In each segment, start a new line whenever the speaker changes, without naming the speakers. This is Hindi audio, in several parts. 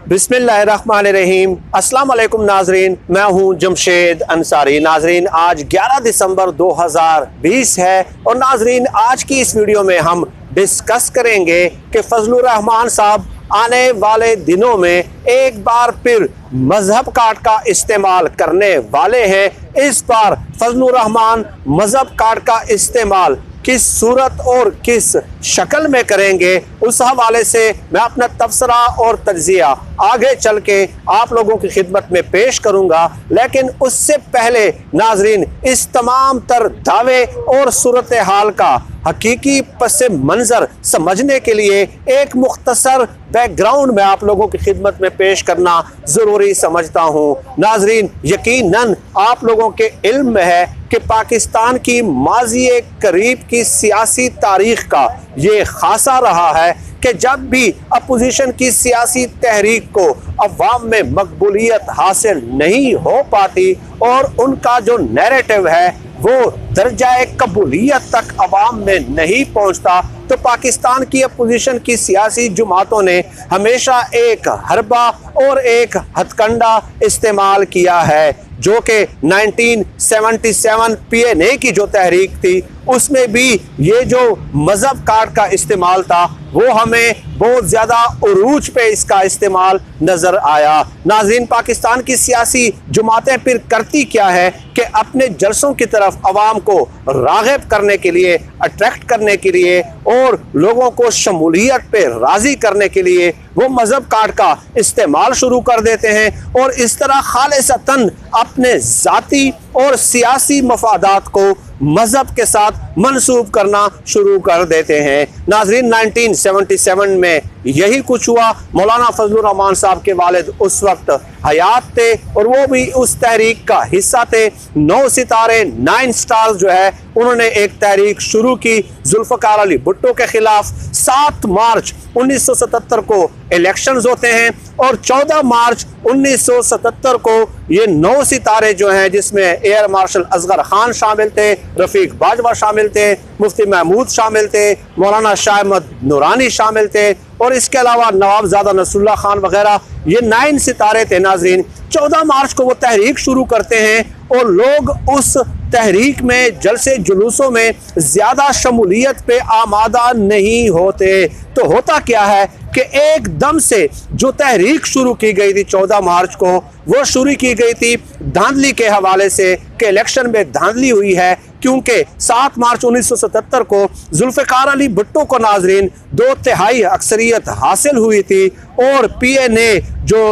बिस्मिल्लाहिर्रहमानिर्रहीम। अस्सलाम वालेकुम नाजरीन, मैं हूं जमशेद अंसारी। नाजरीन, आज 11 दिसंबर 2020 है और नाजरीन आज की इस वीडियो में हम डिस्कस करेंगे कि फजल उर रहमान साहब आने वाले दिनों में एक बार फिर मजहब कार्ड का इस्तेमाल करने वाले हैं। इस बार फजल उर रहमान मजहब कार्ड का इस्तेमाल किस सूरत और किस शक्ल में करेंगे, उस हवाले से मैं अपना तबसरा और तज्जिया आगे चल के आप लोगों की खिदमत में पेश करूंगा। लेकिन उससे पहले नाजरीन, इस तमाम तर दावे और सूरत हाल का हकीकी पस मंज़र समझने के लिए एक मुख्तसर बैकग्राउंड में आप लोगों की खिदमत में पेश करना ज़रूरी समझता हूँ। नाजरीन, यकीनन आप लोगों के इल्म में है कि पाकिस्तान की माज़ी करीब की सियासी तारीख़ का ये खासा रहा है कि जब भी अपोजिशन की सियासी तहरीक को अवाम में मकबूलियत हासिल नहीं हो पाती और उनका जो नैरेटिव है वो दर्जाए कबूलियत तक अवाम में नहीं पहुंचता, तो पाकिस्तान की अपोजिशन की सियासी जमातों ने हमेशा एक हरबा और एक हथकंडा इस्तेमाल किया है, जो कि 1977 PNA की जो तहरीक थी उसमें भी ये जो मजहब कार्ड का इस्तेमाल था वो हमें बहुत ज़्यादा उरूज पे इसका इस्तेमाल नज़र आया। नाज़रीन, पाकिस्तान की सियासी जमातें फिर करती क्या है कि अपने जलसों की तरफ अवाम को राग़िब करने के लिए, अट्रैक्ट करने के लिए और लोगों को शमूलियत पे राज़ी करने के लिए वो मजहब कार्ड का इस्तेमाल शुरू कर देते हैं और इस तरह खालिसतन अपने ज़ाती और सियासी मफादात को मजहब के साथ मंसूब करना शुरू कर देते हैं। नाजरीन, 1977 में यही कुछ हुआ। मौलाना फजल उर रहमान साहब के वालिद उस वक्त हयात थे और वो भी उस तहरीक का हिस्सा थे। 9 सितारे 9 स्टार्स जो है उन्होंने एक तहरीक शुरू की जुल्फ़िकार अली भुट्टो के खिलाफ। 7 मार्च 1977 को इलेक्शंस होते हैं और 14 मार्च 1977 को ये 9 सितारे जो हैं, जिसमें एयर मार्शल असगर खान शामिल थे, रफ़ीक बाजवा शामिल थे, मुफ्ती महमूद शामिल थे, मौलाना शाह अहमद नूरानी शामिल थे और इसके अलावा नवाबजादा नसरुल्लाह खान वगैरह, ये 9 सितारे थे। नाजरीन, 14 मार्च को वो तहरीक शुरू करते हैं और लोग उस तहरीक में जलसे जुलूसों में ज़्यादा शमूलियत पे आमादा नहीं होते। तो होता क्या है कि एकदम से जो तहरीक शुरू की गई थी 14 मार्च को, वो शुरू की गई थी धांधली के हवाले से कि इलेक्शन में धांधली हुई है, क्योंकि 7 मार्च 1977 को जुल्फ़िकार अली भुट्टो को नाजरीन 2/3 अक्सरियत हासिल हुई थी और PNA जो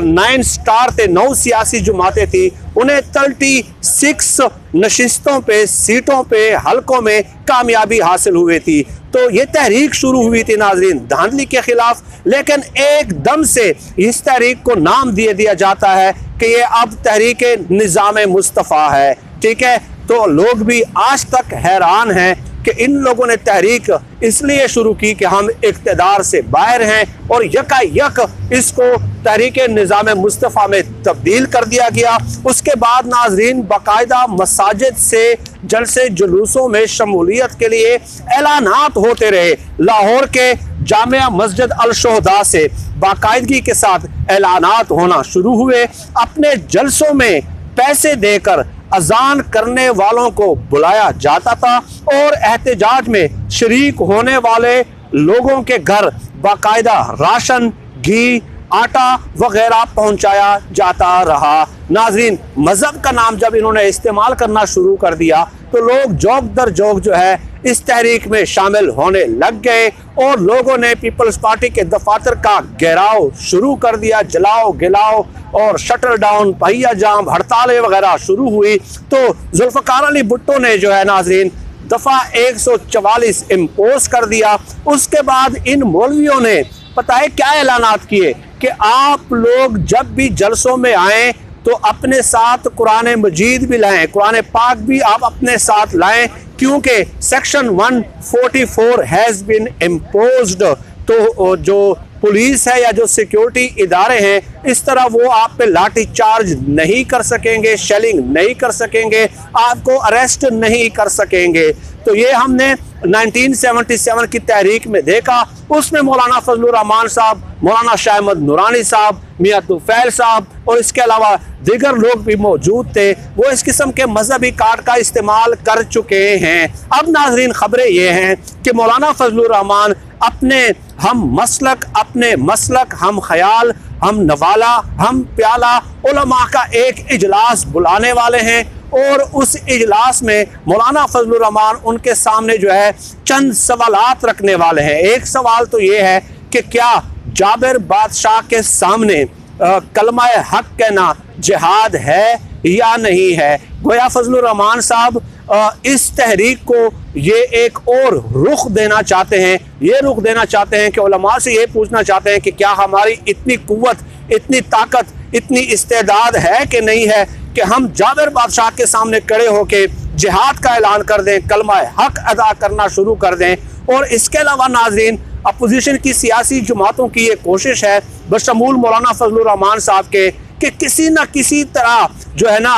9 स्टार थे, 9 सियासी जमातें थी, उन्हें 36 नशिस्तों पे, सीटों पे, हलकों में कामयाबी हासिल हुई थी। तो ये तहरीक शुरू हुई थी नाजरीन धांधली के खिलाफ, लेकिन एकदम से इस तहरीक को नाम दे दिया जाता है कि ये अब तहरीक निज़ाम मुस्तफ़ा है। ठीक है, तो लोग भी आज तक हैरान हैं कि इन लोगों ने तहरीक इसलिए शुरू की कि हम इक़्तिदार से बाहर हैं और यकायक इसको तहरीक निज़ाम मुस्तफ़ा में तब्दील कर दिया गया। उसके बाद नाजरीन बाकायदा मसाजिद से जलसे जुलूसों में शमूलियत के लिए ऐलानात होते रहे। लाहौर के जामिया मस्जिद अल शोहदा से बाकायदगी के साथ ऐलानात होना शुरू हुए। अपने जलसों में पैसे देकर अजान करने वालों को बुलाया जाता था और एहतजाज में शरीक होने वाले लोगों के घर बाकायदा राशन, घी, आटा वगैरह पहुंचाया जाता रहा। नाजरीन, मजहब का नाम जब इन्होंने इस्तेमाल करना शुरू कर दिया तो लोग जोक दर जोक जो है इस तहरीक में शामिल होने लग गए और लोगों ने पीपल्स पार्टी के दफातर का घेराव शुरू कर दिया। जलाओ गिलाओ और शटर डाउन, पहिया जाम, हड़तालें वगैरह शुरू हुई। तो जुल्फ़िकार अली भुट्टो ने जो है नाजरीन दफ़ा 144 इम्पोज कर दिया। उसके बाद इन मौलवियों ने पता है क्या ऐलानात किए कि आप लोग जब भी जलसों में आएँ तो अपने साथ कुरान मजीद भी लाएं, कुरान पाक भी आप अपने साथ लाएं, क्योंकि सेक्शन 144 हैज़ बीन इम्पोज्ड। तो जो पुलिस है या जो सिक्योरिटी इदारे हैं, इस तरह वो आप पे लाठी चार्ज नहीं कर सकेंगे, शेलिंग नहीं कर सकेंगे, आपको अरेस्ट नहीं कर सकेंगे। तो ये हमने 1977 की तहरीक में देखा। उसमें मौलाना फजल उर रहमान साहब, मौलाना शाह अहमद नूरानी साहब, मियां तुफैल साहब और इसके अलावा दीगर लोग भी मौजूद थे। वो इस किस्म के मजहबी कार्ड का इस्तेमाल कर चुके हैं। अब नाजरीन, खबरें ये हैं कि मौलाना फजल उर रहमान अपने हम मसलक, हम ख्याल, हम नवाला, हम प्याला उलमा का एक इजलास बुलाने वाले हैं और उस इजलास में मौलाना फजल उर रहमान उनके सामने जो है चंद सवालात रखने वाले हैं। एक सवाल तो ये है कि क्या जाबिर बादशाह के सामने कलमा हक कहना जिहाद है या नहीं है। गोया फजल उर रहमान साहब इस तहरीक को ये एक और रुख देना चाहते हैं कि उलमा से ये पूछना चाहते हैं कि क्या हमारी इतनी कुव्वत, इतनी ताकत, इतनी इस्तेदाद है कि नहीं है कि हम जाबिर बादशाह के सामने खड़े होके जिहाद का ऐलान कर दें, कलमा हक अदा करना शुरू कर दें। और इसके अलावा नाजरीन, अपोजिशन की सियासी जमातों की ये कोशिश है बशमूल मौलाना फजल उर रहमान साहब के कि किसी न किसी तरह जो है ना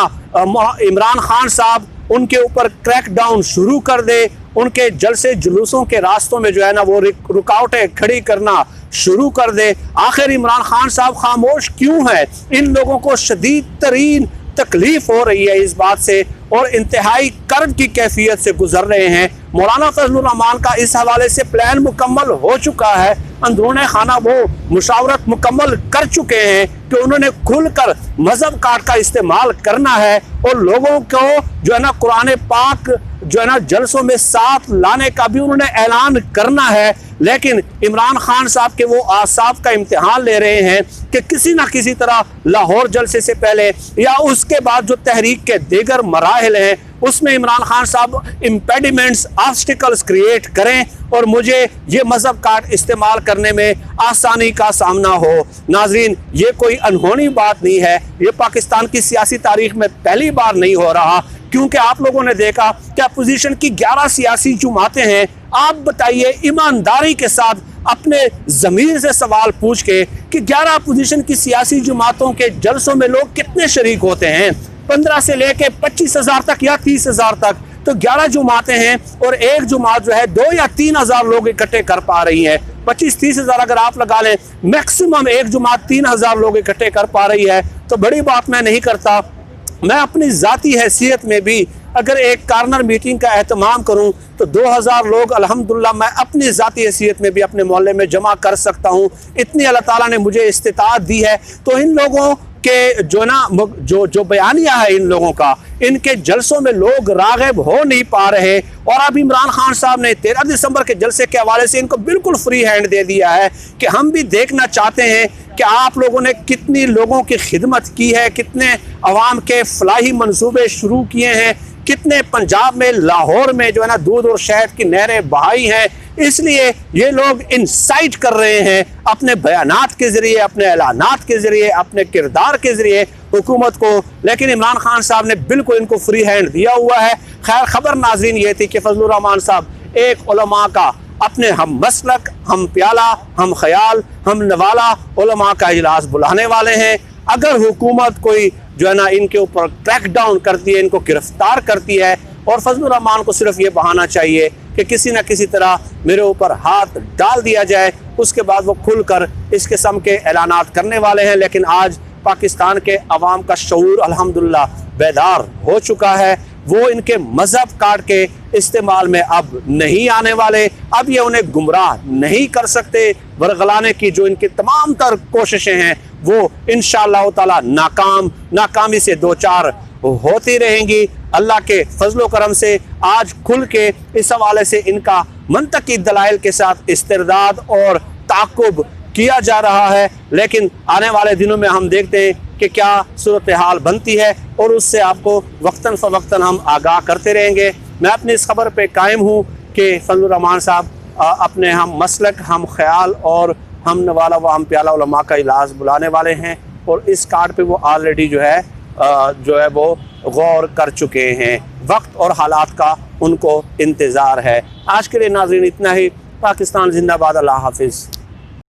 इमरान खान साहब उनके ऊपर क्रैक डाउन शुरू कर दे, उनके जलसे जुलूसों के रास्तों में जो है ना वो रुकावटें खड़ी करना शुरू कर दे। आखिर इमरान खान साहब खामोश क्यों है? इन लोगों को शदीद तरीन तकलीफ हो रही है इस बात से और इंतहाई कर्ब की कैफियत से गुजर रहे हैं। मौलाना फजल उर रहमान का इस हवाले से प्लान मुकम्मल हो चुका है। अंदरूने खाना वो मुशावरत मुकम्मल कर चुके हैं कि उन्होंने खुलकर मजहब कार्ड का इस्तेमाल करना है और लोगों को जो है ना कुरान पाक जो है ना जलसों में साथ लाने का भी उन्होंने ऐलान करना है। लेकिन इमरान खान साहब के वो आसाब का इम्तिहान ले रहे हैं कि किसी ना किसी तरह लाहौर जलसे से पहले या उसके बाद जो तहरीक के दीगर मराहल हैं उसमें इमरान खान साहब इम्पेडिमेंट्स, ऑब्स्टिकल्स क्रिएट करें और मुझे ये मजहब कार्ड इस्तेमाल करने में आसानी का सामना हो। नाजरीन, ये कोई अनहोनी बात नहीं है, ये पाकिस्तान की सियासी तारीख में पहली बार नहीं हो रहा, क्योंकि आप लोगों ने देखा कि अपोजिशन की 11 सियासी जमातें हैं। आप बताइए ईमानदारी के साथ अपने ज़मीर से सवाल पूछ के कि 11 अपोजिशन की सियासी जमातों के जलसों में लोग कितने शरीक होते हैं? 15 से लेके 25,000 तक या 30,000 तक, तो 11 जमातें हैं और एक जमात जो है 2 या 3,000 लोग इकट्ठे कर पा रही है। 25-30,000 अगर आप लगा लें, मैक्सिमम एक जमात 3,000 लोग इकट्ठे कर पा रही है, तो बड़ी बात मैं नहीं करता। मैं अपनी ज़ाती हैसियत में भी अगर एक कार्नर मीटिंग का एहतमाम करूं तो 2000 लोग अल्हम्दुलिल्लाह मैं अपनी ज़ाती हैसियत में भी अपने मोहल्ले में जमा कर सकता हूं। इतनी अल्लाह ताला ने मुझे इस्तिताअत दी है। तो इन लोगों के जो ना जो बयानिया है इन लोगों का, इनके जलसों में लोग राग़िब हो नहीं पा रहे। और अब इमरान खान साहब ने 13 दिसंबर के जलसे के हवाले से इनको बिल्कुल फ्री हैंड दे दिया है कि हम भी देखना चाहते हैं कि आप लोगों ने कितनी लोगों की खिदमत की है, कितने अवाम के फलाही मंसूबे शुरू किए हैं, कितने पंजाब में, लाहौर में जो है ना दूध और शहद की नहरें बहाई हैं। इसलिए ये लोग इंसाइट कर रहे हैं अपने बयानात के ज़रिए, अपने ऐलानात के ज़रिए, अपने किरदार के ज़रिए हुकूमत को। लेकिन इमरान खान साहब ने बिल्कुल इनको फ्री हैंड दिया हुआ है। खैर, खबर नाज़रीन ये थी कि फजल उर रहमान साहब एक उलमा का, अपने हम मसलक, हम प्याला, हम ख्याल, हम नवाला उलमा का इजलास बुलाने वाले हैं। अगर हुकूमत कोई जो है ना इनके ऊपर क्रैक डाउन करती है, इनको गिरफ्तार करती है, और फजल उर रहमान को सिर्फ ये बहाना चाहिए कि किसी न किसी तरह मेरे ऊपर हाथ डाल दिया जाए, उसके बाद वो खुलकर इस किस्म के ऐलानात करने वाले हैं। लेकिन आज पाकिस्तान के अवाम का शऊर अल्हम्दुलिल्लाह बेदार हो चुका है। वो इनके मजहब कार्ड के इस्तेमाल में अब नहीं आने वाले। अब ये उन्हें गुमराह नहीं कर सकते। वरगलाने की जो इनकी तमाम तर कोशिशें हैं वो इंशाअल्लाह ताला नाकामी से दो चार होती रहेंगी। अल्लाह के फजलो करम से आज खुल के इस हवाले से इनका मंतकी दलाइल के साथ इस्तिरदाद और ताक़ुब किया जा रहा है। लेकिन आने वाले दिनों में हम देखते हैं कि क्या सूरत हाल बनती है और उससे आपको वक्तन फ़वक्तन हम आगाह करते रहेंगे। मैं अपनी इस खबर पे कायम हूँ कि फजल उर रहमान साहब अपने हम मसलक, हम ख्याल और हम नवाला व हम प्याला उलमा का इजलास बुलाने वाले हैं और इस कार्ड पे वो ऑलरेडी जो है वो गौर कर चुके हैं। वक्त और हालात का उनको इंतज़ार है। आज के लिए नाज़रीन इतना ही। पाकिस्तान जिंदाबाद। अल्लाह हाफिज़।